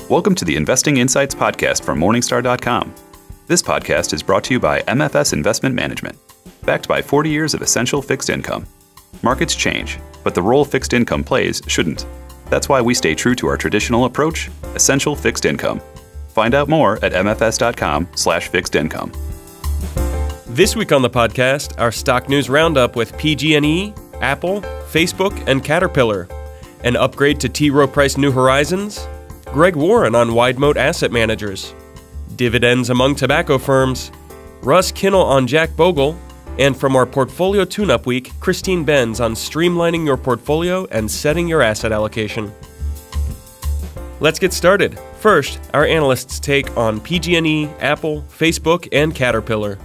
Welcome to the Investing Insights podcast from Morningstar.com. This podcast is brought to you by MFS Investment Management, backed by 40 years of essential fixed income. Markets change, but the role fixed income plays shouldn't. That's why we stay true to our traditional approach, essential fixed income. Find out more at mfs.com/fixed income. This week on the podcast, our stock news roundup with PG&E, Apple, Facebook, and Caterpillar. An upgrade to T. Rowe Price New Horizons. Greg Warren on wide moat asset managers. Dividends among tobacco firms. Russ Kinnell on Jack Bogle. And from our Portfolio Tune-Up Week, Christine Benz on streamlining your portfolio and setting your asset allocation. Let's get started. First, our analysts' take on PG&E, Apple, Facebook, and Caterpillar.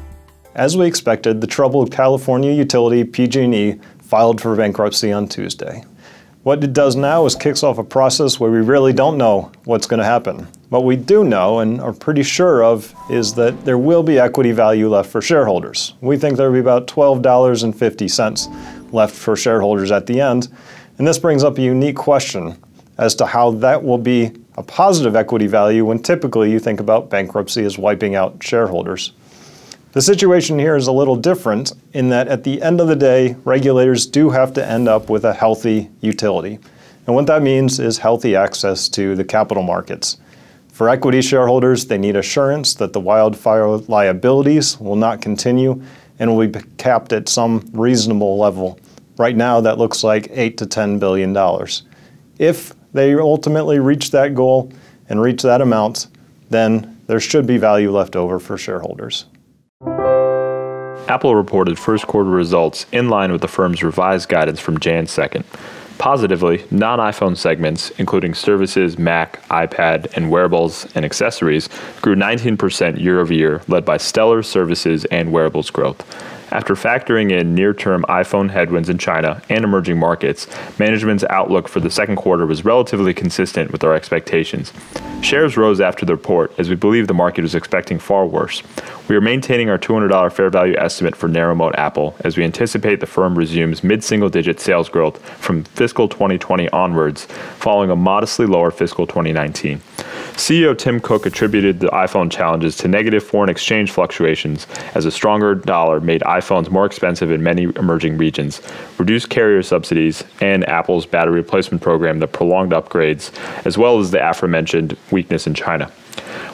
As we expected, the troubled California utility PG&E filed for bankruptcy on Tuesday. What it does now is kicks off a process where we really don't know what's going to happen. What we do know and are pretty sure of is that there will be equity value left for shareholders. We think there will be about $12.50 left for shareholders at the end. And this brings up a unique question as to how that will be a positive equity value when typically you think about bankruptcy as wiping out shareholders. The situation here is a little different in that at the end of the day, regulators do have to end up with a healthy utility. And what that means is healthy access to the capital markets. For equity shareholders, they need assurance that the wildfire liabilities will not continue and will be capped at some reasonable level. Right now, that looks like $8 to $10 billion. If they ultimately reach that goal and reach that amount, then there should be value left over for shareholders. Apple reported first quarter results in line with the firm's revised guidance from Jan 2nd. Positively, non-iPhone segments, including services, Mac, iPad, and wearables and accessories, grew 19% year over year, led by stellar services and wearables growth. After factoring in near-term iPhone headwinds in China and emerging markets, management's outlook for the second quarter was relatively consistent with our expectations. Shares rose after the report as we believe the market was expecting far worse. We are maintaining our $200 fair value estimate for narrow mode Apple as we anticipate the firm resumes mid-single-digit sales growth from fiscal 2020 onwards, following a modestly lower fiscal 2019. CEO Tim Cook attributed the iPhone challenges to negative foreign exchange fluctuations as a stronger dollar made iPhones more expensive in many emerging regions, reduced carrier subsidies, and Apple's battery replacement program that prolonged upgrades, as well as the aforementioned weakness in China.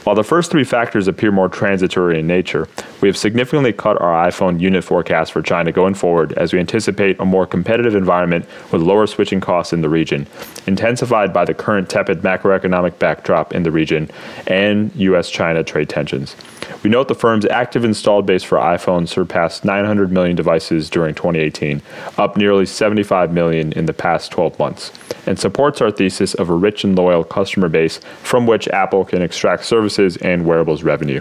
While the first three factors appear more transitory in nature, we have significantly cut our iPhone unit forecast for China going forward as we anticipate a more competitive environment with lower switching costs in the region, intensified by the current tepid macroeconomic backdrop in the region and U.S.-China trade tensions. We note the firm's active installed base for iPhones surpassed 900 million devices during 2018, up nearly 75 million in the past 12 months, and supports our thesis of a rich and loyal customer base from which Apple can extract services and wearables revenue.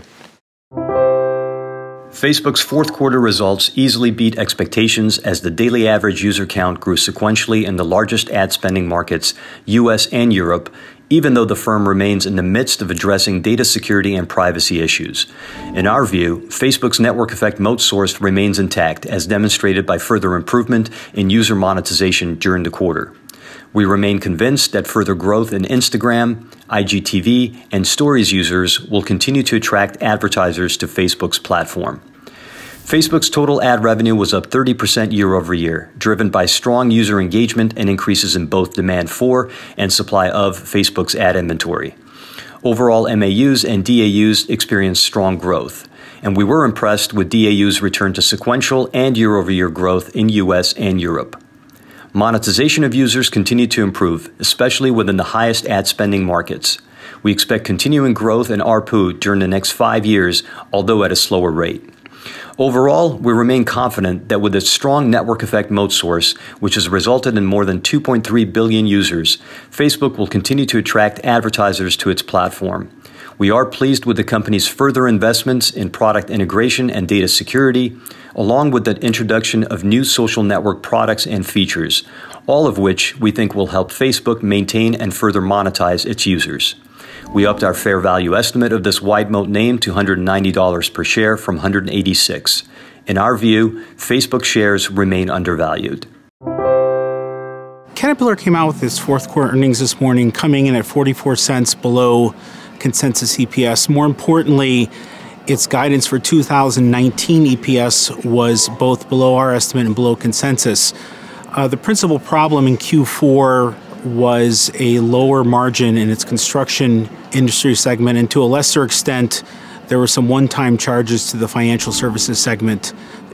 Facebook's fourth quarter results easily beat expectations as the daily average user count grew sequentially in the largest ad spending markets, US and Europe, even though the firm remains in the midst of addressing data security and privacy issues. In our view, Facebook's network effect moat source remains intact, as demonstrated by further improvement in user monetization during the quarter. We remain convinced that further growth in Instagram, IGTV, and Stories users will continue to attract advertisers to Facebook's platform. Facebook's total ad revenue was up 30% year over year, driven by strong user engagement and increases in both demand for and supply of Facebook's ad inventory. Overall, MAUs and DAUs experienced strong growth, and we were impressed with DAUs' return to sequential and year-over-year growth in US and Europe. Monetization of users continued to improve, especially within the highest ad spending markets. We expect continuing growth in ARPU during the next 5 years, although at a slower rate. Overall, we remain confident that with its strong network effect moat source, which has resulted in more than 2.3 billion users, Facebook will continue to attract advertisers to its platform. We are pleased with the company's further investments in product integration and data security, along with the introduction of new social network products and features, all of which we think will help Facebook maintain and further monetize its users. We upped our fair value estimate of this wide moat name to $190 per share from $186. In our view, Facebook shares remain undervalued. Caterpillar came out with its fourth quarter earnings this morning, coming in at 44 cents below consensus EPS. More importantly, its guidance for 2019 EPS was both below our estimate and below consensus. The principal problem in Q4 was a lower margin in its construction industry segment, and to a lesser extent, there were some one-time charges to the financial services segment.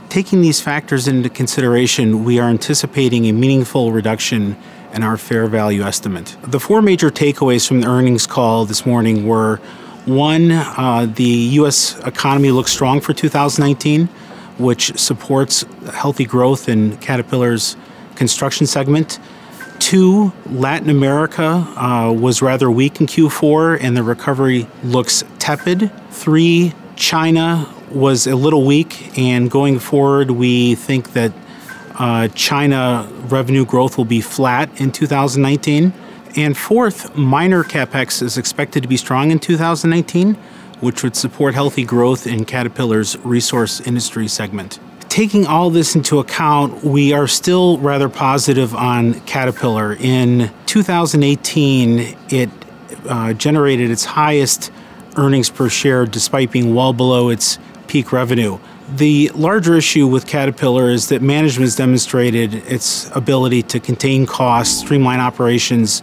Taking these factors into consideration, we are anticipating a meaningful reduction in our fair value estimate. The four major takeaways from the earnings call this morning were: one, the U.S. economy looks strong for 2019, which supports healthy growth in Caterpillar's construction segment. Two, Latin America was rather weak in Q4, and the recovery looks tepid. Three, China was a little weak, and going forward, we think that China revenue growth will be flat in 2019. And fourth, minor CapEx is expected to be strong in 2019, which would support healthy growth in Caterpillar's resource industry segment. Taking all this into account, we are still rather positive on Caterpillar. In 2018, it generated its highest earnings per share despite being well below its peak revenue. The larger issue with Caterpillar is that management has demonstrated its ability to contain costs, streamline operations,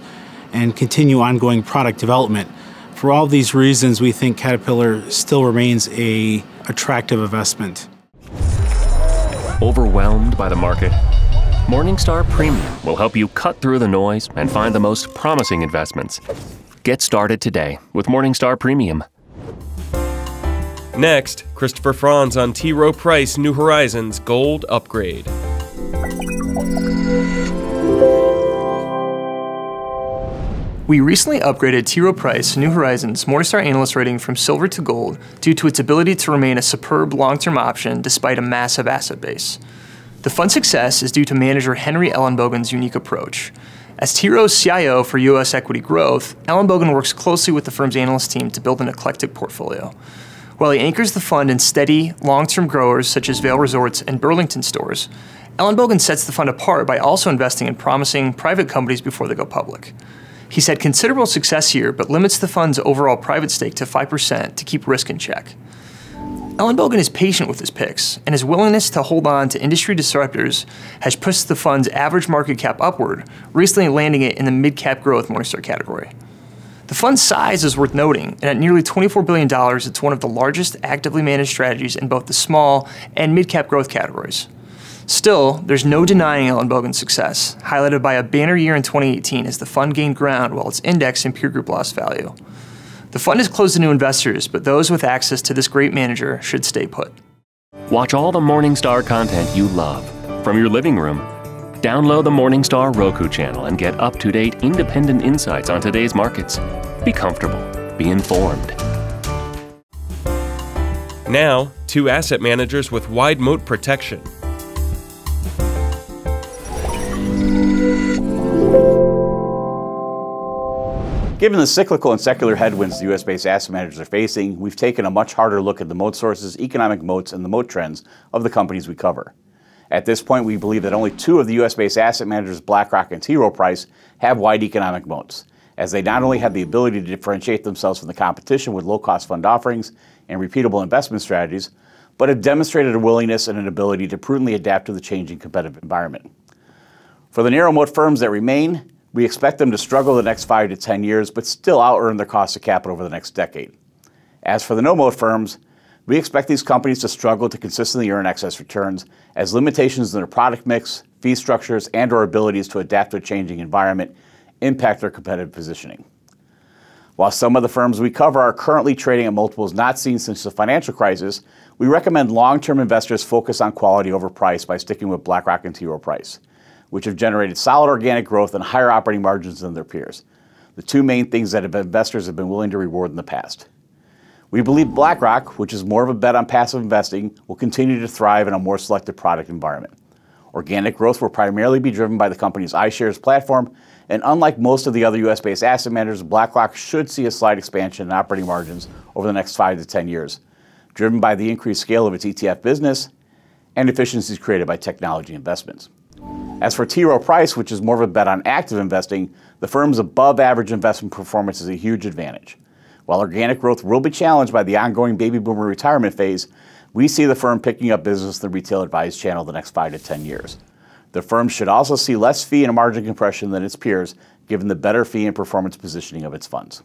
and continue ongoing product development. For all these reasons, we think Caterpillar still remains an attractive investment. Overwhelmed by the market? Morningstar Premium will help you cut through the noise and find the most promising investments. Get started today with Morningstar Premium. Next, Christopher Franz on T. Rowe Price New Horizons Gold Upgrade. We recently upgraded T. Rowe Price New Horizons Morningstar analyst rating from silver to gold due to its ability to remain a superb long-term option despite a massive asset base. The fund's success is due to manager Henry Ellenbogen's unique approach. As T. Rowe's CIO for U.S. equity growth, Ellenbogen works closely with the firm's analyst team to build an eclectic portfolio. While he anchors the fund in steady, long-term growers such as Vail Resorts and Burlington stores, Ellenbogen sets the fund apart by also investing in promising private companies before they go public. He's had considerable success here, but limits the fund's overall private stake to 5% to keep risk in check. Ellenbogen is patient with his picks, and his willingness to hold on to industry disruptors has pushed the fund's average market cap upward, recently landing it in the mid-cap growth Morningstar category. The fund's size is worth noting, and at nearly $24 billion, it's one of the largest actively managed strategies in both the small and mid-cap growth categories. Still, there's no denying Ellenbogen's success, highlighted by a banner year in 2018 as the fund gained ground while its index and peer group lost value. The fund is closed to new investors, but those with access to this great manager should stay put. Watch all the Morningstar content you love from your living room. Download the Morningstar Roku channel and get up-to-date independent insights on today's markets. Be comfortable. Be informed. Now, two asset managers with wide moat protection. Given the cyclical and secular headwinds the U.S.-based asset managers are facing, we've taken a much harder look at the moat sources, economic moats, and the moat trends of the companies we cover. At this point, we believe that only two of the U.S.-based asset managers, BlackRock and T. Rowe Price, have wide economic moats, as they not only have the ability to differentiate themselves from the competition with low-cost fund offerings and repeatable investment strategies, but have demonstrated a willingness and an ability to prudently adapt to the changing competitive environment. For the narrow moat firms that remain, we expect them to struggle the next 5 to 10 years, but still out-earn their cost of capital over the next decade. As for the no-moat firms, we expect these companies to struggle to consistently earn excess returns as limitations in their product mix, fee structures, and/or abilities to adapt to a changing environment impact their competitive positioning. While some of the firms we cover are currently trading at multiples not seen since the financial crisis, we recommend long-term investors focus on quality over price by sticking with BlackRock and T. Rowe Price, which have generated solid organic growth and higher operating margins than their peers, the two main things that investors have been willing to reward in the past. We believe BlackRock, which is more of a bet on passive investing, will continue to thrive in a more selective product environment. Organic growth will primarily be driven by the company's iShares platform, and unlike most of the other U.S.-based asset managers, BlackRock should see a slight expansion in operating margins over the next 5 to 10 years, driven by the increased scale of its ETF business and efficiencies created by technology investments. As for T. Rowe Price, which is more of a bet on active investing, the firm's above-average investment performance is a huge advantage. While organic growth will be challenged by the ongoing baby boomer retirement phase, we see the firm picking up business in the retail advised channel the next 5 to 10 years. The firm should also see less fee and margin compression than its peers, given the better fee and performance positioning of its funds.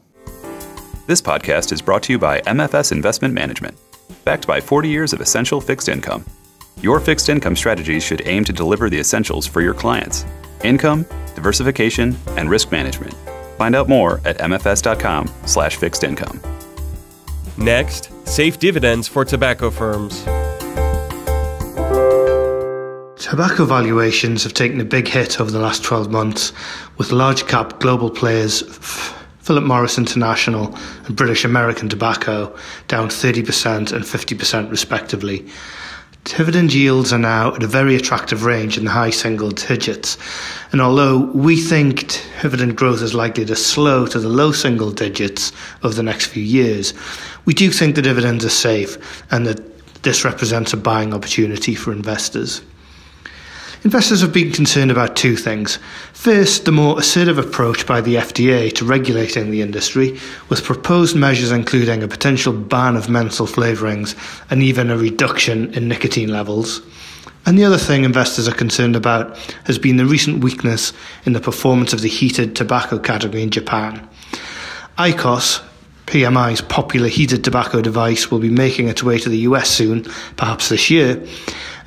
This podcast is brought to you by MFS Investment Management, backed by 40 years of essential fixed income. Your fixed income strategies should aim to deliver the essentials for your clients: income, diversification, and risk management. Find out more at mfs.com/fixed income. Next, safe dividends for tobacco firms. Tobacco valuations have taken a big hit over the last 12 months, with large cap global players Philip Morris International and British American Tobacco down 30% and 50% respectively. Dividend yields are now at a very attractive range in the high single digits, and although we think dividend growth is likely to slow to the low single digits over the next few years, we do think the dividends are safe and that this represents a buying opportunity for investors. Investors have been concerned about two things. First, the more assertive approach by the FDA to regulating the industry, with proposed measures including a potential ban of menthol flavourings and even a reduction in nicotine levels. And the other thing investors are concerned about has been the recent weakness in the performance of the heated tobacco category in Japan. IQOS, PMI's popular heated tobacco device, will be making its way to the US soon, perhaps this year,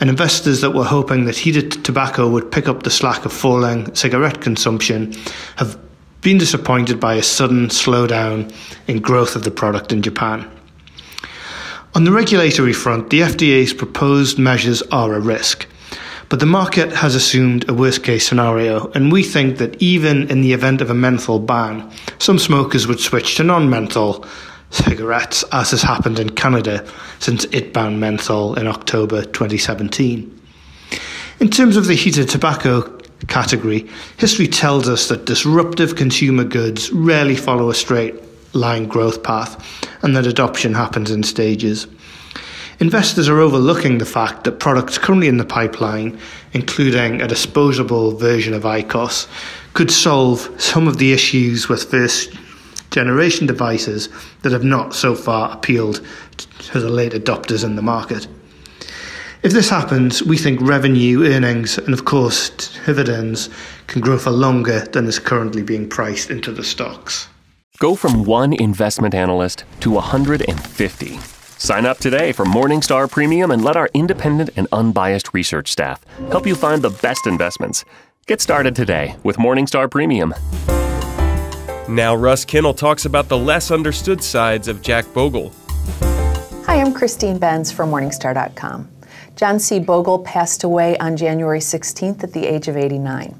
and investors that were hoping that heated tobacco would pick up the slack of falling cigarette consumption have been disappointed by a sudden slowdown in growth of the product in Japan. On the regulatory front, the FDA's proposed measures are a risk, but the market has assumed a worst-case scenario, and we think that even in the event of a menthol ban, some smokers would switch to non-menthol cigarettes, as has happened in Canada since it banned menthol in October 2017. In terms of the heated tobacco category, history tells us that disruptive consumer goods rarely follow a straight line growth path, and that adoption happens in stages. Investors are overlooking the fact that products currently in the pipeline, including a disposable version of IQOS, could solve some of the issues with first-generation devices that have not so far appealed to the late adopters in the market. If this happens, we think revenue, earnings, and of course dividends can grow for longer than is currently being priced into the stocks. Go from one investment analyst to 150. Sign up today for Morningstar Premium and let our independent and unbiased research staff help you find the best investments. Get started today with Morningstar Premium. Now Russ Kinnell talks about the less understood sides of Jack Bogle. Hi, I'm Christine Benz from Morningstar.com. John C. Bogle passed away on January 16th at the age of 89.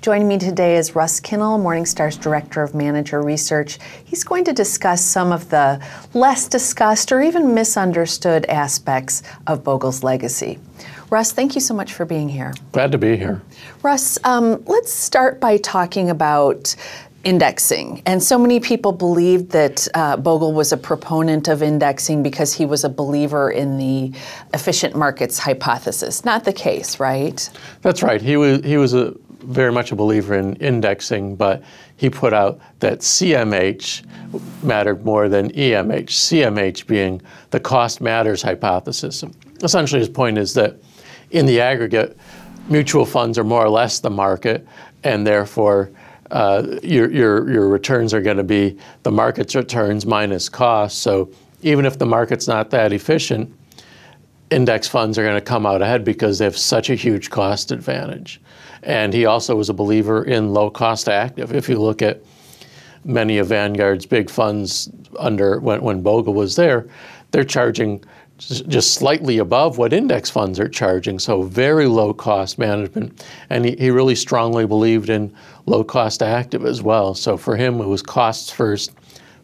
Joining me today is Russ Kinnell, Morningstar's Director of Manager Research. He's going to discuss some of the less discussed or even misunderstood aspects of Bogle's legacy. Russ, thank you so much for being here. Glad to be here. Russ, let's start by talking about indexing. And so many people believed that Bogle was a proponent of indexing because he was a believer in the efficient markets hypothesis. Not the case, right? That's right. He was very much a believer in indexing, but he put out that CMH mattered more than EMH, CMH being the cost matters hypothesis. Essentially, his point is that in the aggregate, mutual funds are more or less the market, and therefore your returns are going to be the market's returns minus cost. So even if the market's not that efficient, index funds are going to come out ahead because they have such a huge cost advantage. And he also was a believer in low-cost active. If you look at many of Vanguard's big funds when Bogle was there, they're charging just slightly above what index funds are charging, so very low-cost management. And he really strongly believed in low-cost active as well. So for him, it was costs first,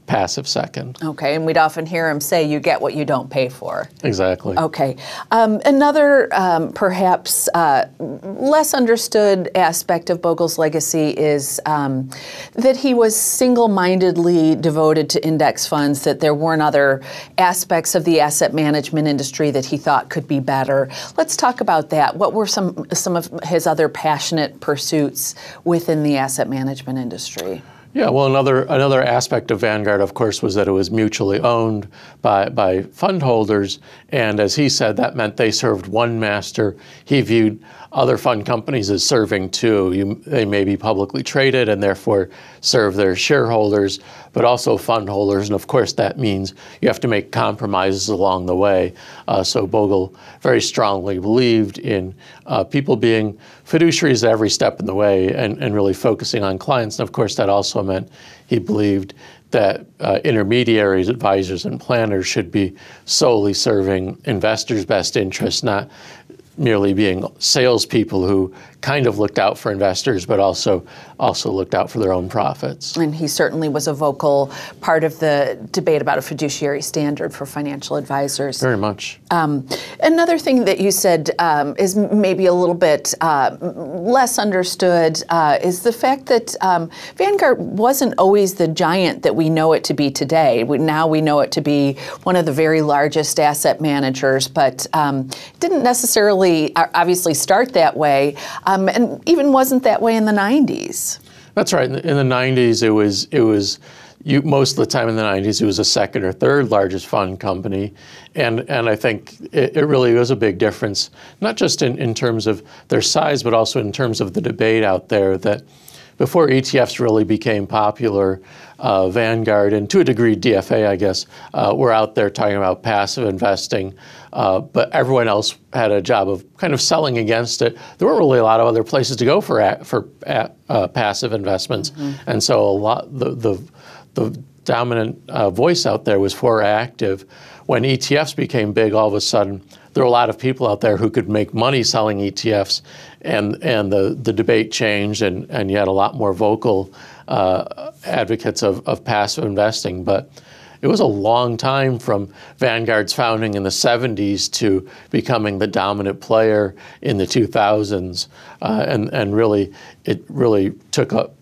passive second. Okay, and we'd often hear him say, you get what you don't pay for. Exactly. Okay. Another perhaps less understood aspect of Bogle's legacy is that he was single-mindedly devoted to index funds, that there weren't other aspects of the asset management industry that he thought could be better. Let's talk about that. What were some of his other passionate pursuits within the asset management industry? Yeah, well, another aspect of Vanguard, of course, was that it was mutually owned by fund holders, and as he said, that meant they served one master. He viewed other fund companies as serving two. They may be publicly traded and therefore serve their shareholders, but also fund holders, and of course that means you have to make compromises along the way. So Bogle very strongly believed in people being fiduciaries at every step in the way and really focusing on clients, and of course that also meant he believed that intermediaries, advisors, and planners should be solely serving investors' best interests, not merely being salespeople who kind of looked out for investors, but also looked out for their own profits. And he certainly was a vocal part of the debate about a fiduciary standard for financial advisors. Very much. Another thing that you said is maybe a little bit less understood is the fact that Vanguard wasn't always the giant that we know it to be today. Now we know it to be one of the very largest asset managers, but didn't necessarily obviously start that way. And even wasn't that way in the 90s. That's right. In the 90s, it was most of the time in the 90s, it was a second or third largest fund company. And I think it really was a big difference, not just in terms of their size, but also in terms of the debate out there that before ETFs really became popular, Vanguard, and to a degree DFA, I guess, were out there talking about passive investing, but everyone else had a job of kind of selling against it. There weren't really a lot of other places to go for passive investments, and so the dominant voice out there was for active. When ETFs became big, all of a sudden, there were a lot of people out there who could make money selling ETFs, and the debate changed, and you had a lot more vocal advocates of passive investing. But it was a long time from Vanguard's founding in the 70s to becoming the dominant player in the 2000s, and it really took up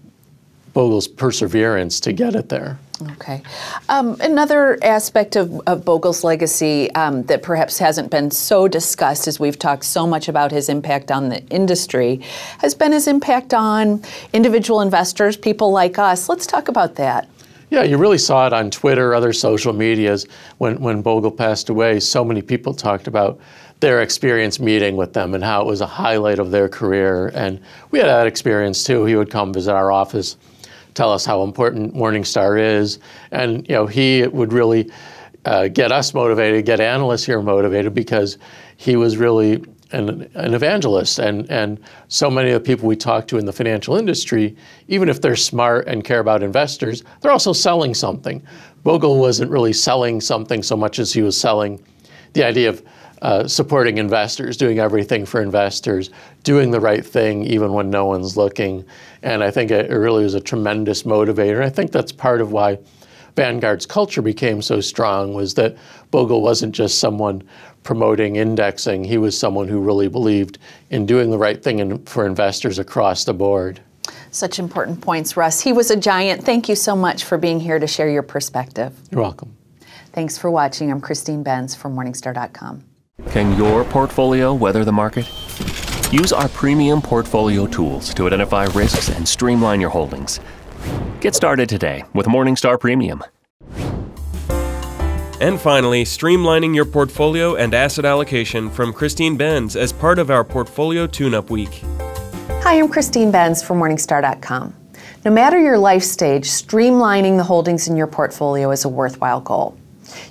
Bogle's perseverance to get it there. Okay. Another aspect of Bogle's legacy that perhaps hasn't been so discussed, as we've talked so much about his impact on the industry, has been his impact on individual investors, people like us. Let's talk about that. Yeah, you really saw it on Twitter, other social medias. When Bogle passed away, so many people talked about their experience meeting with them and how it was a highlight of their career. And we had that experience too. He would come visit our office, tell us how important Morningstar is, and he would really get us motivated, get analysts here motivated, because he was really an evangelist, and so many of the people we talk to in the financial industry, even if they're smart and care about investors, they're also selling something. Bogle wasn't really selling something so much as he was selling the idea of supporting investors, doing everything for investors, doing the right thing even when no one's looking. And I think it really was a tremendous motivator. And I think that's part of why Vanguard's culture became so strong, was that Bogle wasn't just someone promoting indexing. He was someone who really believed in doing the right thing for investors across the board. Such important points, Russ. He was a giant. Thank you so much for being here to share your perspective. You're welcome. Thanks for watching. I'm Christine Benz from Morningstar.com. Can your portfolio weather the market? Use our premium portfolio tools to identify risks and streamline your holdings. Get started today with Morningstar Premium. And finally, streamlining your portfolio and asset allocation from Christine Benz as part of our Portfolio Tune-Up Week. Hi, I'm Christine Benz from Morningstar.com. No matter your life stage, streamlining the holdings in your portfolio is a worthwhile goal.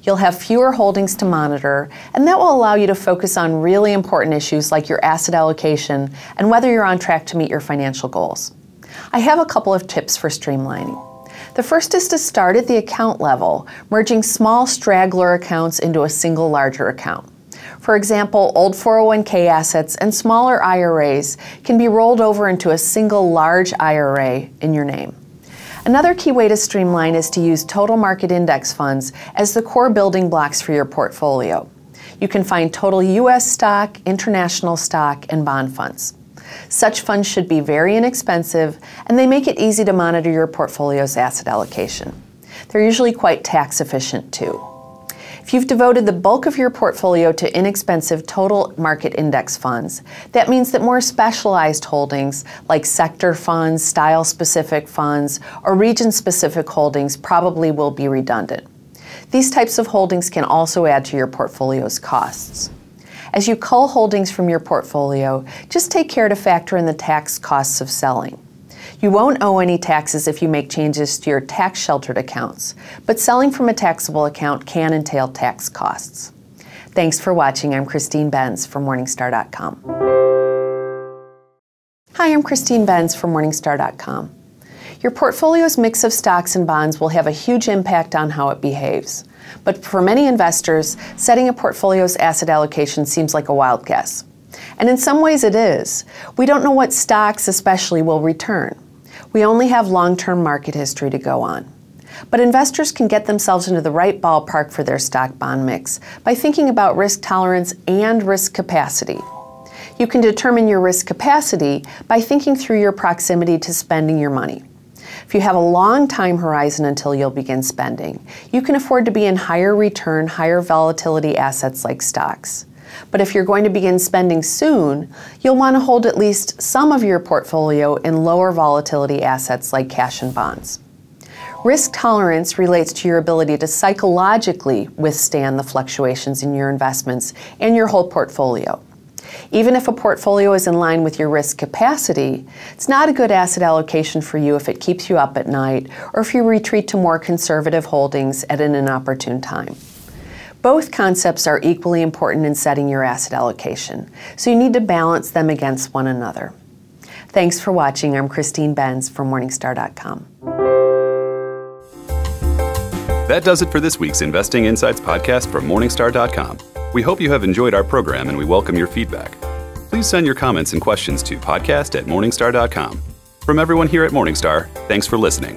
You'll have fewer holdings to monitor, and that will allow you to focus on really important issues like your asset allocation and whether you're on track to meet your financial goals. I have a couple of tips for streamlining. The first is to start at the account level, merging small straggler accounts into a single larger account. For example, old 401k assets and smaller IRAs can be rolled over into a single large IRA in your name. Another key way to streamline is to use total market index funds as the core building blocks for your portfolio. You can find total U.S. stock, international stock, and bond funds. Such funds should be very inexpensive, and they make it easy to monitor your portfolio's asset allocation. They're usually quite tax efficient too. If you've devoted the bulk of your portfolio to inexpensive total market index funds, that means that more specialized holdings like sector funds, style-specific funds, or region-specific holdings probably will be redundant. These types of holdings can also add to your portfolio's costs. As you cull holdings from your portfolio, just take care to factor in the tax costs of selling. You won't owe any taxes if you make changes to your tax-sheltered accounts, but selling from a taxable account can entail tax costs. Thanks for watching. I'm Christine Benz from Morningstar.com. Hi, I'm Christine Benz from Morningstar.com. Your portfolio's mix of stocks and bonds will have a huge impact on how it behaves. But for many investors, setting a portfolio's asset allocation seems like a wild guess. And in some ways it is. We don't know what stocks especially will return. We only have long-term market history to go on. But investors can get themselves into the right ballpark for their stock-bond mix by thinking about risk tolerance and risk capacity. You can determine your risk capacity by thinking through your proximity to spending your money. If you have a long time horizon until you'll begin spending, you can afford to be in higher return, higher volatility assets like stocks. But if you're going to begin spending soon, you'll want to hold at least some of your portfolio in lower volatility assets like cash and bonds. Risk tolerance relates to your ability to psychologically withstand the fluctuations in your investments and your whole portfolio. Even if a portfolio is in line with your risk capacity, it's not a good asset allocation for you if it keeps you up at night or if you retreat to more conservative holdings at an inopportune time. Both concepts are equally important in setting your asset allocation, so you need to balance them against one another. Thanks for watching. I'm Christine Benz from Morningstar.com. That does it for this week's Investing Insights podcast from Morningstar.com. We hope you have enjoyed our program and we welcome your feedback. Please send your comments and questions to podcast@morningstar.com. From everyone here at Morningstar, thanks for listening.